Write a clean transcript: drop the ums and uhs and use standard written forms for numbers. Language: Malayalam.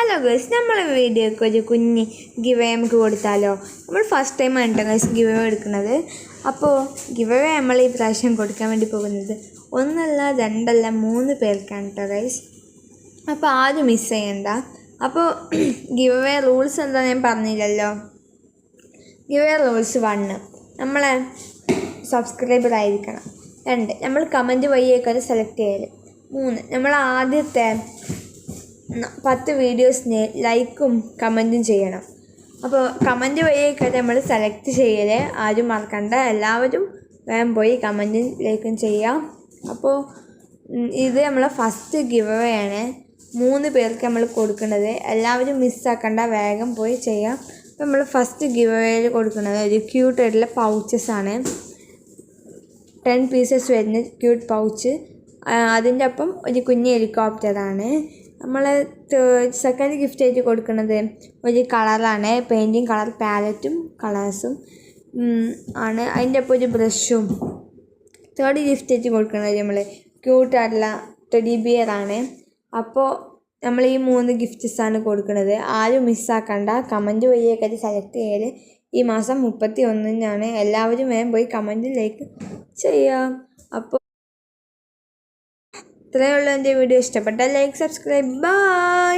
ഹലോ ഗൈസ്, നമ്മൾ വീഡിയോക്ക് ഒരു കുഞ്ഞ് ഗിവ് നമുക്ക് കൊടുത്താലോ? നമ്മൾ ഫസ്റ്റ് ടൈം ആണ് കേട്ടോ ഗൈസ് ഗിവ് എടുക്കുന്നത്. അപ്പോൾ ഗിവ് നമ്മൾ ഈ പ്രാവശ്യം കൊടുക്കാൻ വേണ്ടി പോകുന്നത് ഒന്നല്ല രണ്ടല്ല 3 പേർക്കാണ് കേട്ടോ ഗൈസ്. അപ്പോൾ ആരും മിസ് ചെയ്യണ്ട. അപ്പോൾ ഗിവ് റൂൾസ് എന്താ ഞാൻ പറഞ്ഞില്ലല്ലോ. ഗിവ് റൂൾസ് 1, നമ്മളെ സബ്സ്ക്രൈബർ ആയിരിക്കണം. 2, നമ്മൾ കമൻറ്റ് വഴിയൊക്കെ സെലക്ട് ചെയ്യൽ. 3, നമ്മൾ ആദ്യത്തെ 10 വീഡിയോസിന് ലൈക്കും കമൻറ്റും ചെയ്യണം. അപ്പോൾ കമൻറ്റ് വഴിയൊക്കെ നമ്മൾ സെലക്ട് ചെയ്യൽ ആരും മറക്കണ്ട. എല്ലാവരും വേഗം പോയി കമൻറ്റും ലൈക്കും ചെയ്യാം. അപ്പോൾ ഇത് നമ്മളെ ഫസ്റ്റ് ഗിവ് ആണ്. 3 പേർക്ക് നമ്മൾ കൊടുക്കുന്നത്. എല്ലാവരും മിസ്സാക്കണ്ട, വേഗം പോയി ചെയ്യാം. അപ്പോൾ നമ്മൾ ഫസ്റ്റ് ഗിവ് കൊടുക്കുന്നത് ഒരു ക്യൂട്ടായിട്ടുള്ള പൗച്ചസാണ്. 10 പീസസ് വരുന്ന ക്യൂട്ട് പൗച്ച്. അതിൻ്റെ ഒപ്പം ഒരു കുഞ്ഞ് ഹെലികോപ്റ്ററാണ്. നമ്മൾ സെക്കൻഡ് ഗിഫ്റ്റായിട്ട് കൊടുക്കുന്നത് ഒരു കളറാണ്. പെയിൻറ്റിങ് കളർ പാലറ്റും കളേഴ്സും ആണ്. അതിൻ്റെ ഒപ്പം ഒരു ബ്രഷും. തേർഡ് ഗിഫ്റ്റായിട്ട് കൊടുക്കുന്നത് നമ്മൾ ക്യൂട്ടായിട്ടുള്ള ടെഡി ബിയറാണ്. അപ്പോൾ നമ്മൾ ഈ 3 ഗിഫ്റ്റ്സാണ് കൊടുക്കുന്നത്. ആരും മിസ്സാക്കണ്ട. കമൻറ്റ് വഴിയൊക്കെ സെലക്ട് ചെയ്യൽ ഈ മാസം 31-നാണ്. എല്ലാവരും വേഗം പോയി കമൻറ്റിലേക്ക് ചെയ്യാം. അപ്പോൾ ഇത്രയേ ഉള്ളൂ. എൻ്റെ വീഡിയോ ഇഷ്ടപ്പെട്ടാൽ ലൈക്ക്, സബ്സ്ക്രൈബ്. ബൈ.